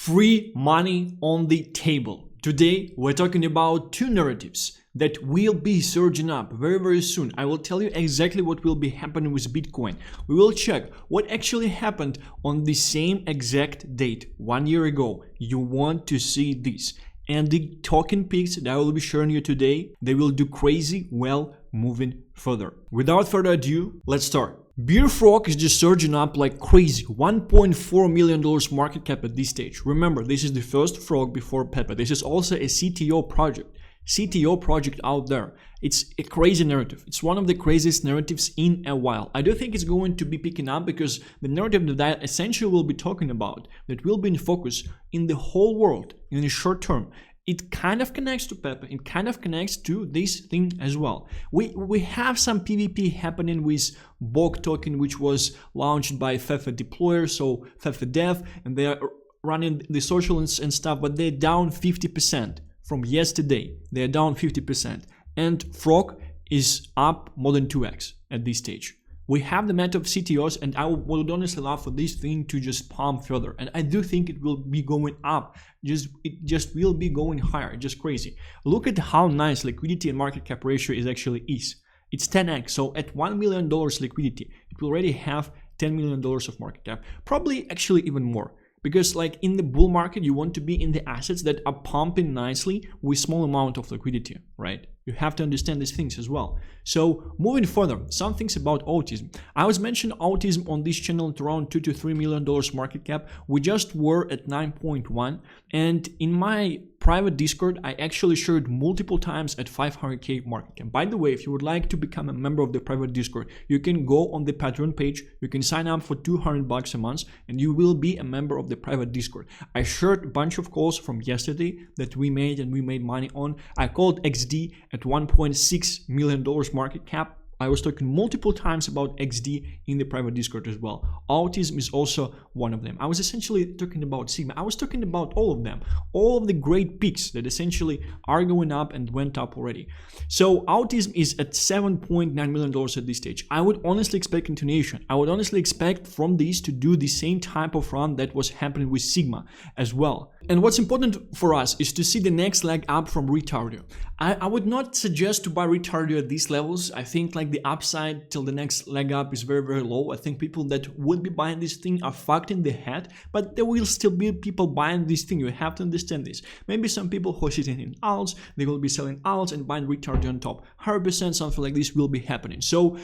free money on the table. Today we're talking about two narratives that will be surging up very soon. I will tell you exactly what will be happening with Bitcoin. We will check what actually happened on the same exact date 1 year ago. You want to see this. And the token picks that I will be showing you today, they will do crazy well moving further. Without further ado, let's start. Beer Frog is just surging up like crazy. $1.4 million market cap at this stage. Remember, this is the first frog before Pepper. This is also a CTO project. CTO project out there. It's a crazy narrative. It's one of the craziest narratives in a while. I do think it's going to be picking up because the narrative that I essentially will be talking about, that will be in focus in the whole world in the short term, it kind of connects to Pepper. It kind of connects to this thing as well. We have some PvP happening with BOG token, which was launched by Fefe Deployer, so Fefe Dev, and they are running the social and stuff, but they're down 50%. From yesterday, they're down 50%, and Frog is up more than 2x at this stage. We have the meta of CTOs, and I would honestly love for this thing to just pump further, and I do think it will be going up. It just will be going higher, just crazy. Look at how nice liquidity and market cap ratio is. It's 10x, so at $1 million liquidity, it will already have $10 million of market cap, probably actually even more. Because like in the bull market, you want to be in the assets that are pumping nicely with small amount of liquidity, right? You have to understand these things as well. So moving further, some things about AUTISM. I was mentioning AUTISM on this channel at around $2 to $3 million market cap. We just were at 9.1, and in my private Discord, I actually shared multiple times at 500k market cap. By the way, if you would like to become a member of the private Discord, you can go on the Patreon page, you can sign up for $200 a month, and you will be a member of the private Discord. I shared a bunch of calls from yesterday that we made and we made money on. I called XD at $1.6 million market cap. I was talking multiple times about XD in the private Discord as well. AUTISM is also one of them. I was essentially talking about Sigma. I was talking about all of them, all of the great peaks that essentially are going up and went up already. So AUTISM is at $7.9 million at this stage. I would honestly expect continuation. I would honestly expect from these to do the same type of run that was happening with Sigma as well. And what's important for us is to see the next leg up from RETARDIO. I would not suggest to buy RETARDIO at these levels. I think like the upside till the next leg up is very low. I think people that would be buying this thing are fucked in the head, but there will still be people buying this thing. You have to understand this. Maybe some people who are sitting in alts, they will be selling alts and buying RETARDIO on top. 100% something like this will be happening. So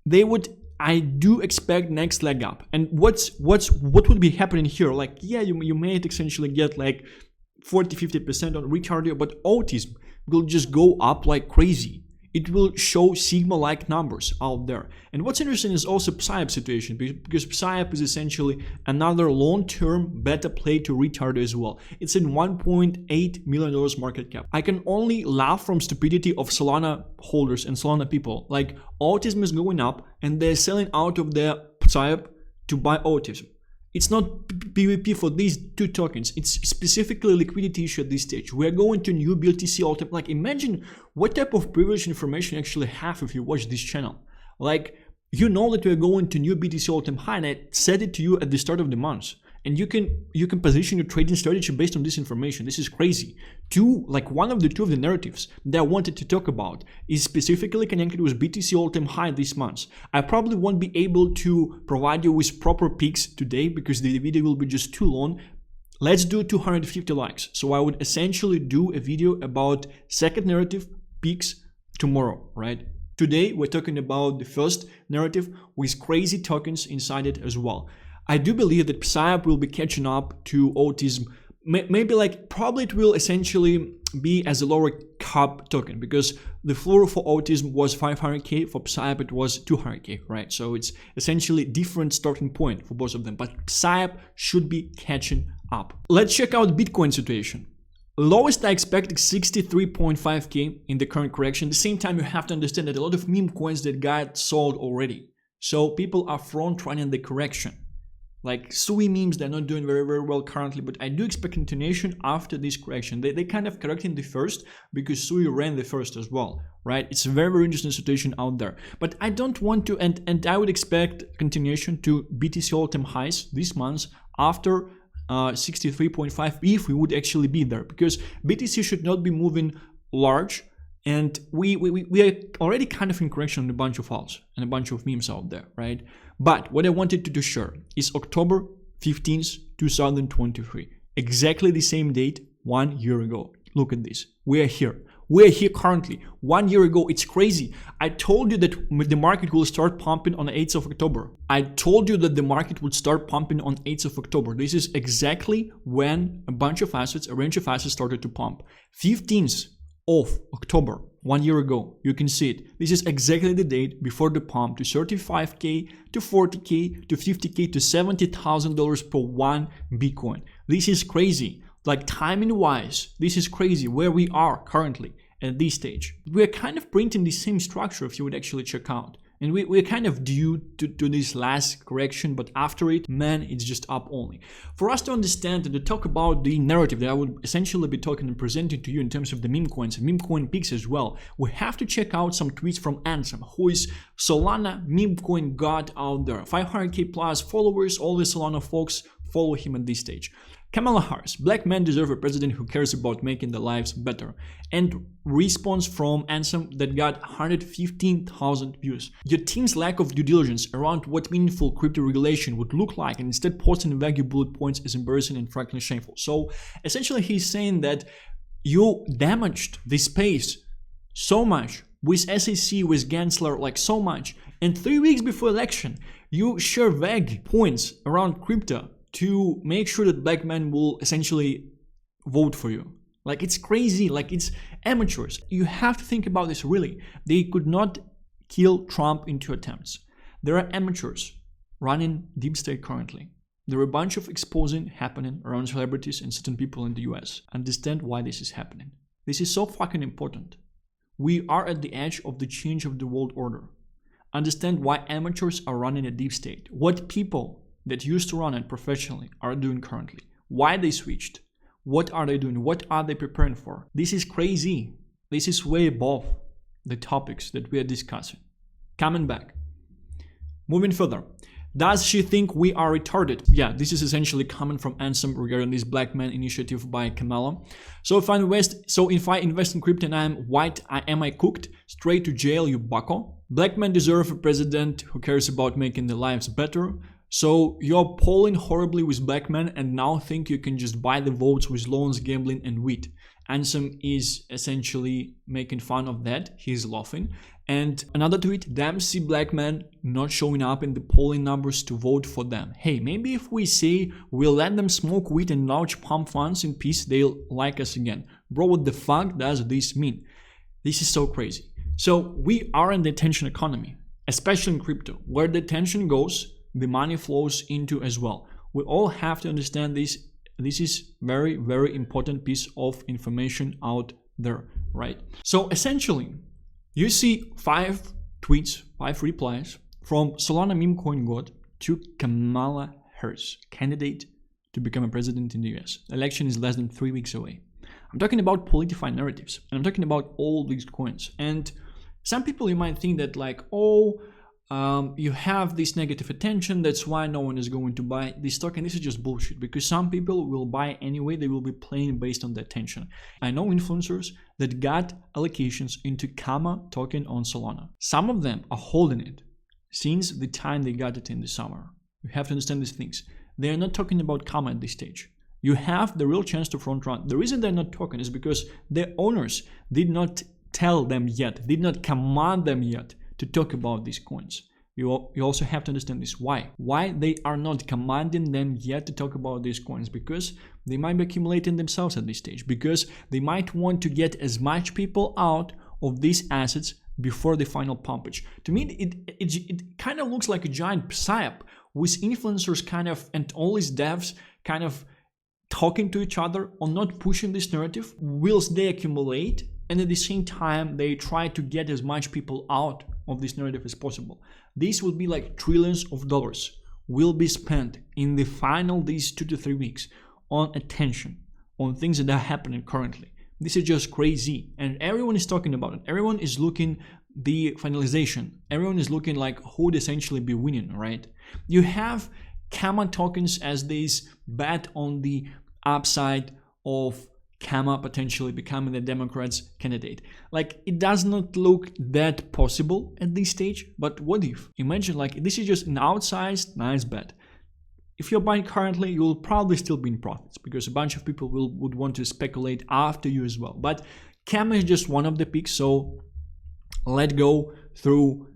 they would, I do expect next leg up. And what would be happening here? Like, yeah, you may essentially get like 40-50% on RETARDIO, but AUTISM will just go up like crazy. It will show Sigma-like numbers out there. And what's interesting is also PSYOP situation, because PSYOP is essentially another long-term beta play to RETARDIO as well. It's in $1.8 million market cap. I can only laugh from stupidity of Solana holders and Solana people. Like, AUTISM is going up and they're selling out of their PSYOP to buy AUTISM. It's not PvP for these two tokens. It's specifically a liquidity issue at this stage. We're going to new BTC all time. Like, imagine what type of privileged information you actually have if you watch this channel. Like, you know that we're going to new BTC all time high, and I said it to you at the start of the month. And you can position your trading strategy based on this information. This is crazy. One of the two of the narratives that I wanted to talk about is specifically connected with BTC all-time high this month. I probably won't be able to provide you with proper picks today because the video will be just too long. Let's do 250 likes. So I would essentially do a video about second narrative picks tomorrow, right? Today we're talking about the first narrative with crazy tokens inside it as well. I do believe that PSYOP will be catching up to AUTISM. Maybe probably it will essentially be as a lower cap token because the floor for AUTISM was 500k, for PSYOP it was 200k, right? So it's essentially different starting point for both of them, but PSYOP should be catching up. Let's check out Bitcoin situation. Lowest I expect is 63.5k in the current correction. At the same time, you have to understand that a lot of meme coins that got sold already. So people are front running the correction. Like Sui memes, they're not doing very well currently, but I do expect continuation after this correction. They kind of corrected the first because Sui ran the first as well, right? It's a very interesting situation out there. But I don't want to, and I would expect continuation to BTC all-time highs this month after 63.5 if we would actually be there, because BTC should not be moving large, and we are already kind of in correction on a bunch of walz and a bunch of memes out there, right? But what I wanted to share is October 15th, 2023, exactly the same date 1 year ago. Look at this. We are here. We are here currently. 1 year ago, it's crazy. I told you that the market will start pumping on the 8th of October. I told you that the market would start pumping on 8th of October. This is exactly when a bunch of assets, a range of assets started to pump. 15th of October, 1 year ago, you can see it. This is exactly the date before the pump to 35K, to 40K, to 50K, to $70,000 per one Bitcoin. This is crazy. Like timing wise, this is crazy where we are currently at this stage. We're kind of printing the same structure if you would actually check out. And we're kind of due to this last correction, but after it, man, it's just up only. For us to understand and to talk about the narrative that I would essentially be talking and presenting to you in terms of the meme coins and meme coin peaks as well, we have to check out some tweets from Ansem, who is Solana meme coin god out there. 500K plus followers, all the Solana folks follow him at this stage. Kamala Harris, black men deserve a president who cares about making their lives better. And response from Ansem that got 115,000 views. Your team's lack of due diligence around what meaningful crypto regulation would look like and instead posting vague bullet points is embarrassing and frankly shameful. So essentially he's saying that you damaged the space so much with SEC, with Gensler, like so much. And 3 weeks before election, you share vague points around crypto to make sure that black men will essentially vote for you. Like, it's crazy, like it's amateurs. You have to think about this really. They could not kill Trump in 2 attempts. There are amateurs running deep state currently. There are a bunch of exposing happening around celebrities and certain people in the US. Understand why this is happening. This is so fucking important. We are at the edge of the change of the world order. Understand why amateurs are running a deep state. What people that used to run it professionally are doing currently. Why they switched. What are they doing? What are they preparing for? This is crazy. This is way above the topics that we are discussing. Coming back. Moving further. Does she think we are retarded? Yeah, this is essentially coming from Ansem regarding this Black Man initiative by Kamala. So if I invest in crypto and I am white, am I cooked? Straight to jail, you bucko. Black men deserve a president who cares about making their lives better. So you're polling horribly with black men and now think you can just buy the votes with loans, gambling and weed. Ansem is essentially making fun of that. He's laughing. And another tweet, damn see black men not showing up in the polling numbers to vote for them. Hey, maybe if we say we'll let them smoke weed and launch pump funds in peace, they'll like us again. Bro, what the fuck does this mean? This is so crazy. So we are in the attention economy, especially in crypto. Where the attention goes, the money flows into as well. We all have to understand this. This is very, very important piece of information out there, right? So essentially, you see 5 tweets, 5 replies from Solana meme coin god to Kamala Harris, candidate to become a president in the US. Election is less than 3 weeks away. I'm talking about politified narratives, and I'm talking about all these coins. And some people, you might think that like, oh, you have this negative attention, that's why no one is going to buy this token. This is just bullshit, because some people will buy anyway. They will be playing based on the attention. I know influencers that got allocations into Kama token on Solana. Some of them are holding it since the time they got it in the summer. You have to understand these things. They are not talking about Kama at this stage. You have the real chance to front run. The reason they're not talking is because their owners did not tell them yet, did not command them yet to talk about these coins. You also have to understand this. Why they are not commanding them yet to talk about these coins? Because they might be accumulating themselves at this stage, because they might want to get as much people out of these assets before the final pumpage. To me, it kind of looks like a giant PSYOP with influencers kind of and all these devs kind of talking to each other on not pushing this narrative whilst they accumulate, and at the same time they try to get as much people out of this narrative as possible. This will be like trillions of dollars will be spent in the final these 2 to 3 weeks on attention, on things that are happening currently. This is just crazy, and everyone is talking about it. Everyone is looking the finalization. Everyone is looking like who would essentially be winning, right? You have Gamma tokens as this bet on the upside of Gamma potentially becoming the Democrats' candidate. Like, it does not look that possible at this stage, but what if? Imagine, like, this is just an outsized nice bet. If you're buying currently, you will probably still be in profits because a bunch of people would want to speculate after you as well. But Gamma is just one of the picks, so let's go through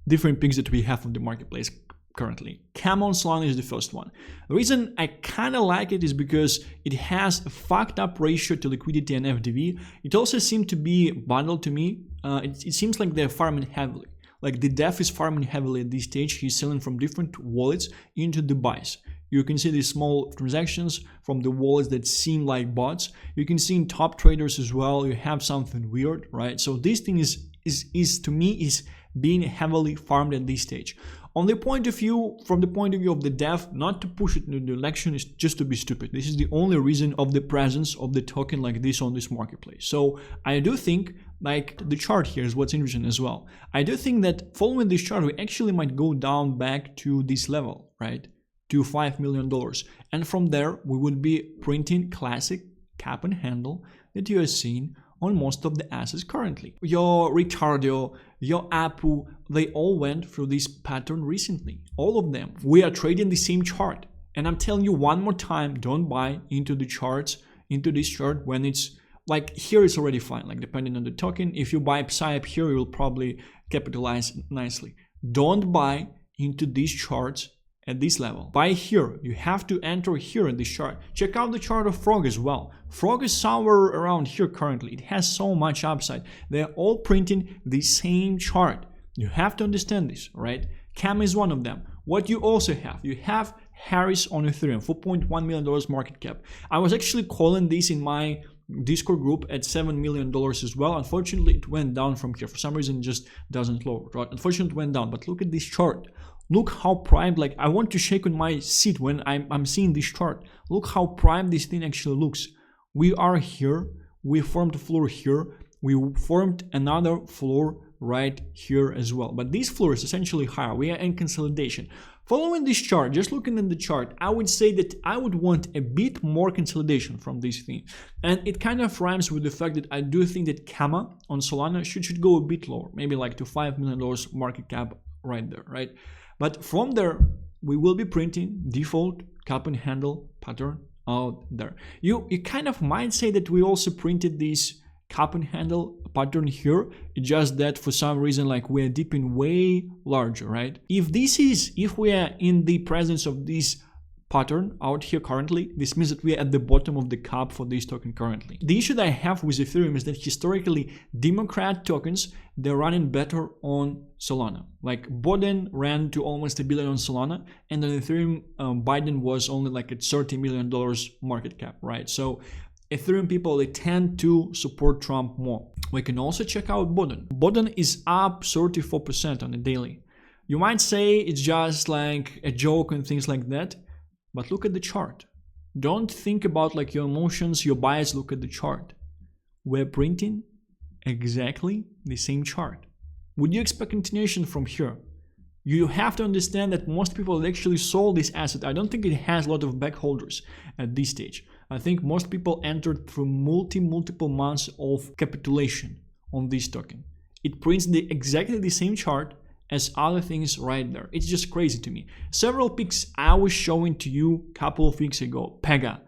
different picks that we have on the marketplace currently. Gamma on Solana is the first one. The reason I kind of like it is because it has a fucked up ratio to liquidity and FDV. It also seemed to be bundled to me. It seems like they're farming heavily. Like the dev is farming heavily at this stage. He's selling from different wallets into the buys. You can see these small transactions from the wallets that seem like bots. You can see in top traders as well. You have something weird, right? So this thing is to me is being heavily farmed at this stage. On the point of view, from the point of view of the dev, not to push it into the election is just to be stupid. This is the only reason of the presence of the token like this on this marketplace. So I do think, like, the chart here is what's interesting as well. I do think that following this chart, we actually might go down back to this level, right? To $5 million. And from there, we would be printing classic cap and handle that you are seeing on most of the assets currently. Your RETARDIO, your APU, they all went through this pattern recently. All of them. We are trading the same chart. And I'm telling you one more time, don't buy into the charts, into this chart when it's like here it's already fine. Like depending on the token, if you buy PSYOP here, you will probably capitalize nicely. Don't buy into these charts at this level. Buy here. You have to enter here in this chart. Check out the chart of Frog as well. Frog is somewhere around here currently. It has so much upside. They're all printing the same chart. You have to understand this, right? Cam is one of them. What you also have, you have Harris on Ethereum, $4.1 million market cap. I was actually calling this in my Discord group at $7 million as well. Unfortunately, it went down from here. For some reason, it just doesn't lower, right? Unfortunately, it went down. But look at this chart. Look how primed, like I want to shake on my seat when I'm seeing this chart. Look how primed this thing actually looks. We are here. We formed a floor here. We formed another floor right here as well. But this floor is essentially higher. We are in consolidation. Following this chart, just looking at the chart, I would say that I would want a bit more consolidation from this thing. And it kind of rhymes with the fact that I do think that Gamma on Solana should go a bit lower. Maybe like to $5 million market cap right there, right? But from there, we will be printing default cap and handle pattern out there. You kind of might say that we also printed this cap and handle pattern here. It's just that for some reason, like we're dipping way larger, right? If we are in the presence of this pattern out here currently, this means that we are at the bottom of the cap for this token currently. The issue that I have with Ethereum is that historically Democrat tokens, they're running better on Solana. Like Boden ran to almost $1 billion on Solana, and on Ethereum, Biden was only like at $30 million market cap, right? So Ethereum people, they tend to support Trump more. We can also check out Boden. Boden is up 34% on a daily. You might say it's just like a joke and things like that, but look at the chart. Don't think about like your emotions, your bias, look at the chart. We're printing exactly the same chart. Would you expect continuation from here? You have to understand that most people actually sold this asset. I don't think it has a lot of backholders at this stage. I think most people entered through multiple months of capitulation on this token. It prints exactly the same chart as other things right there. It's just crazy to me. Several picks I was showing to you a couple of weeks ago. PEGA,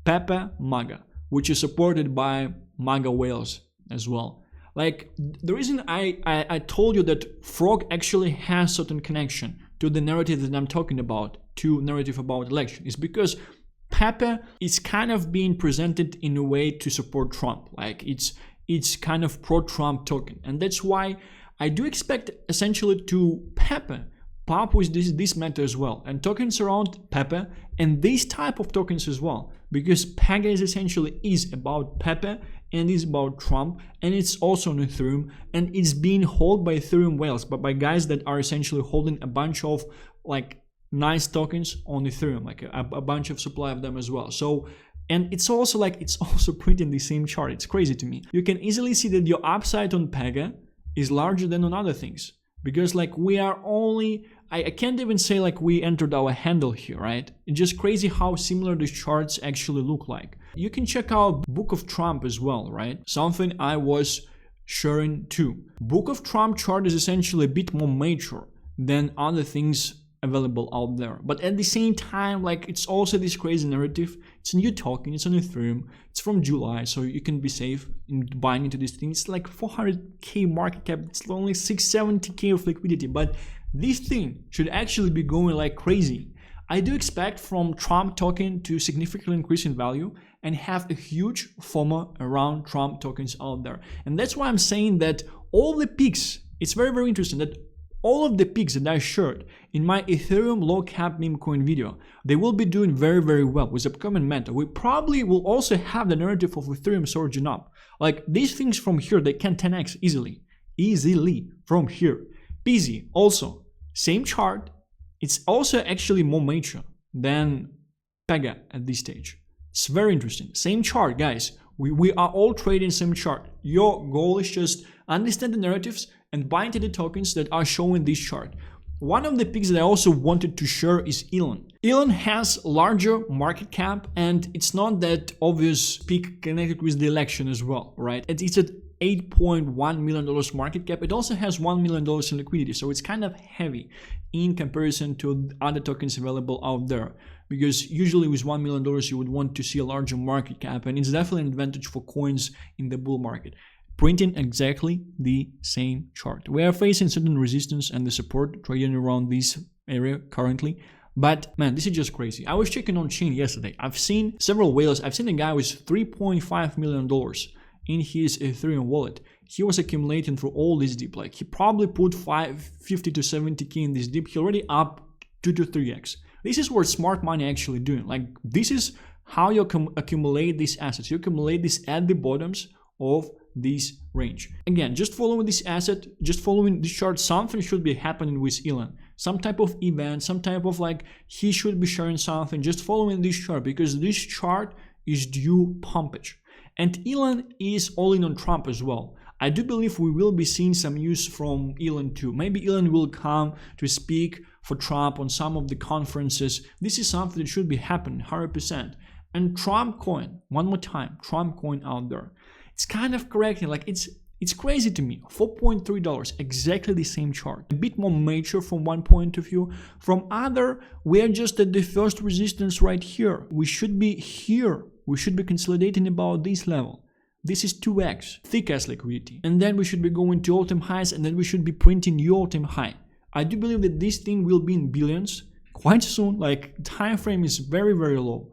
Pepe MAGA, which is supported by MAGA whales as well. Like the reason I told you that Frog actually has certain connection to the narrative that I'm talking about, to narrative about election, is because Pepe is kind of being presented in a way to support Trump. Like it's kind of pro-Trump token, and that's why I do expect essentially to Pepe pop with this matter as well, and tokens around Pepe and these type of tokens as well, because PEGA is essentially about Pepe and is about Trump, and it's also on Ethereum, and it's being held by Ethereum whales, but by guys that are essentially holding a bunch of like nice tokens on Ethereum, like a bunch of supply of them as well. So, and it's also printing the same chart. It's crazy to me. You can easily see that your upside on PEGA is larger than on other things, because like we are only I can't even say like we entered our handle here, right? It's just crazy how similar these charts actually look like. You can check out Book of Trump as well, right? Something I was sharing too. Book of Trump chart is essentially a bit more mature than other things available out there, but at the same time, like, it's also this crazy narrative. It's a new token, it's on Ethereum, it's from July, so you can be safe in buying into this thing. It's like 400k market cap, it's only 670k of liquidity, but this thing should actually be going like crazy. I do expect from Trump token to significantly increase in value and have a huge FOMO around Trump tokens out there. And that's why I'm saying that all the peaks, it's very, very interesting that all of the peaks that I shared in my Ethereum low cap meme coin video, they will be doing very, very well with upcoming meta. We probably will also have the narrative of Ethereum surging up. Like, these things from here, they can 10x easily from here. PEEZY also, same chart. It's also actually more mature than PEGA at this stage. It's very interesting. Same chart, guys. We are all trading same chart. Your goal is just understand the narratives and buy into the tokens that are showing this chart. One of the picks that I also wanted to share is ELON. ELON has larger market cap, and it's not that obvious peak connected with the election as well, right? It's at $8.1 million market cap. It also has $1 million in liquidity, so it's kind of heavy in comparison to other tokens available out there, because usually with $1 million you would want to see a larger market cap, and it's definitely an advantage for coins in the bull market. Printing exactly the same chart. We are facing certain resistance and the support trading around this area currently. But man, this is just crazy. I was checking on chain yesterday. I've seen several whales. I've seen a guy with $3.5 million in his Ethereum wallet. He was accumulating through all this dip. Like, he probably put 50 to 70k in this dip. He already up 2 to 3x. This is what smart money actually doing. Like, this is how you accumulate these assets. You accumulate this at the bottoms of this range. Again, just following this asset, just following this chart, something should be happening with ELON. Some type of event, some type of, like, he should be sharing something, just following this chart, because this chart is due pumpage. And ELON is all in on Trump as well. I do believe we will be seeing some news from ELON too. Maybe ELON will come to speak for Trump on some of the conferences. This is something that should be happening 100%. And Trump coin, one more time, Trump coin out there. It's kind of correcting, like, it's crazy to me. $4.3, exactly the same chart. A bit more mature from one point of view. From other, we are just at the first resistance right here. We should be here. We should be consolidating about this level. This is 2x, thick ass liquidity. And then we should be going to all-time highs, and then we should be printing new all-time high. I do believe that this thing will be in billions quite soon. Like, time frame is very, very low.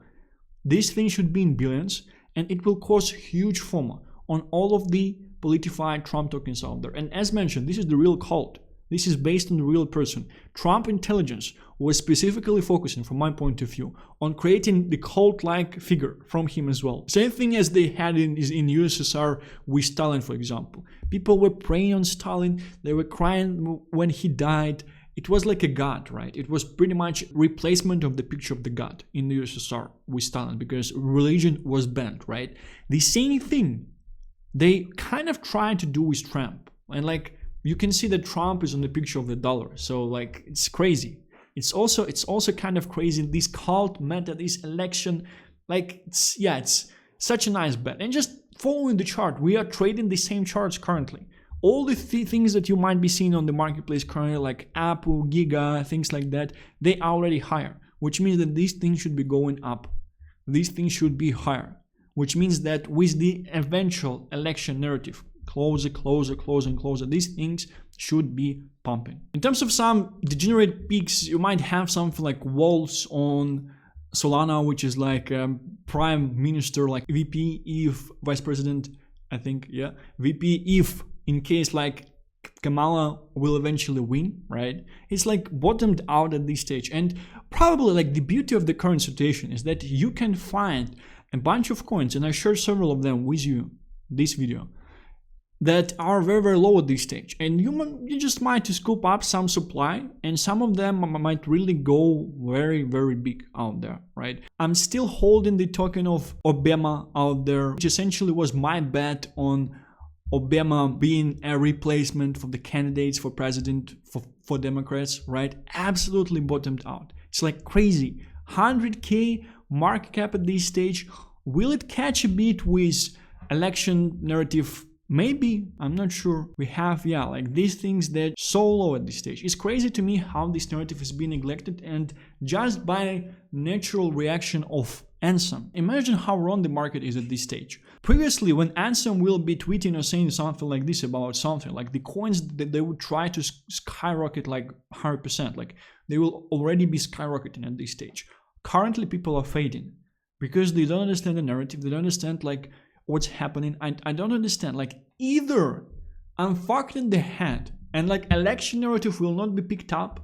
This thing should be in billions, and it will cause huge FOMO on all of the politified Trump tokens out there. And as mentioned, this is the real cult. This is based on the real person. Trump intelligence was specifically focusing, from my point of view, on creating the cult-like figure from him as well. Same thing as they had in USSR with Stalin, for example. People were praying on Stalin. They were crying when he died. It was like a god, right? It was pretty much replacement of the picture of the god in the USSR with Stalin, because religion was banned, right? The same thing they kind of tried to do with Trump. And, like, you can see that Trump is on the picture of the dollar. So, like, it's crazy. It's also kind of crazy, this cult meta, this election. Like, it's such a nice bet. And just following the chart, we are trading the same charts currently. All the things that you might be seeing on the marketplace currently, like Apple, Giga, things like that, they are already higher, which means that these things should be going up. These things should be higher, which means that with the eventual election narrative, closer, these things should be pumping. In terms of some degenerate peaks, you might have something like walz on Solana, which is like prime minister, like VP if vice president, I think, yeah, VP if in case like Kamala will eventually win, right? It's like bottomed out at this stage. And probably, like, the beauty of the current situation is that you can find a bunch of coins, and I shared several of them with you this video, that are very, very low at this stage. And you just might scoop up some supply, and some of them might really go very, very big out there, right? I'm still holding the token of OBEMA out there, which essentially was my bet on OBEMA being a replacement for the candidates for president for Democrats, right? Absolutely bottomed out. It's like crazy. 100K market cap at this stage. Will it catch a bit with election narrative? Maybe, I'm not sure. We have, yeah, like these things that so low at this stage. It's crazy to me how this narrative is being neglected, and just by natural reaction of Ansem. Imagine how wrong the market is at this stage. Previously, when Ansem will be tweeting or saying something like this about something, like the coins, they would try to skyrocket like 100%, like they will already be skyrocketing at this stage. Currently, people are fading because they don't understand the narrative, they don't understand like what's happening. I don't understand, like either I'm fucked in the head and like election narrative will not be picked up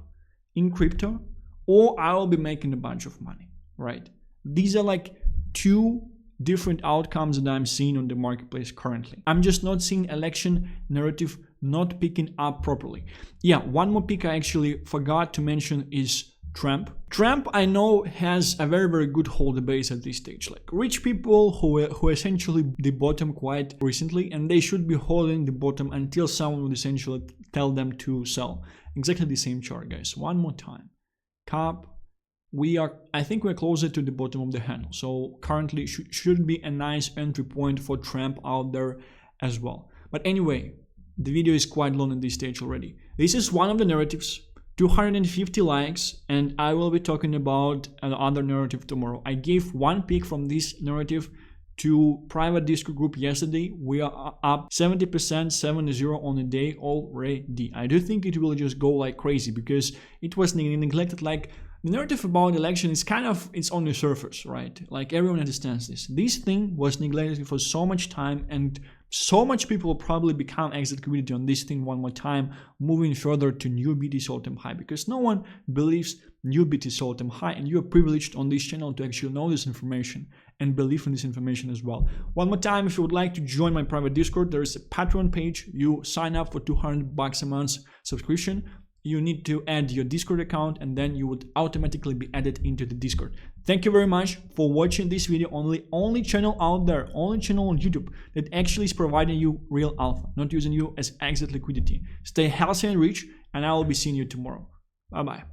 in crypto, or I will be making a bunch of money, right? These are like two different outcomes that I'm seeing on the marketplace currently. I'm just not seeing election narrative not picking up properly. Yeah, one more pick I actually forgot to mention is Trump. Trump, I know, has a very, very good holder base at this stage. Like rich people who essentially the bottom quite recently, and they should be holding the bottom until someone would essentially tell them to sell. Exactly the same chart, guys. One more time. Cap. I think we're closer to the bottom of the handle. So currently should be a nice entry point for Trump out there as well. But anyway, the video is quite long at this stage already. This is one of the narratives. 250 likes, and I will be talking about another narrative tomorrow. I gave one pick from this narrative to private Discord group yesterday. We are up 70%, 7-0 on a day already. I do think it will just go like crazy because it was neglected. Like the narrative about election is kind of, it's on the surface, right? Like everyone understands this. This thing was neglected for so much time, and so much people will probably become exit liquidity on this thing one more time, moving further to new BTC all-time high, because no one believes new BTC all-time high, and you are privileged on this channel to actually know this information and believe in this information as well. One more time, if you would like to join my private Discord, there is a Patreon page. You sign up for $200 a month subscription. You need to add your Discord account, and then you would automatically be added into the Discord. Thank you very much for watching this video. Only channel out there, only channel on YouTube that actually is providing you real alpha, not using you as exit liquidity. Stay healthy and rich, and I will be seeing you tomorrow. Bye bye.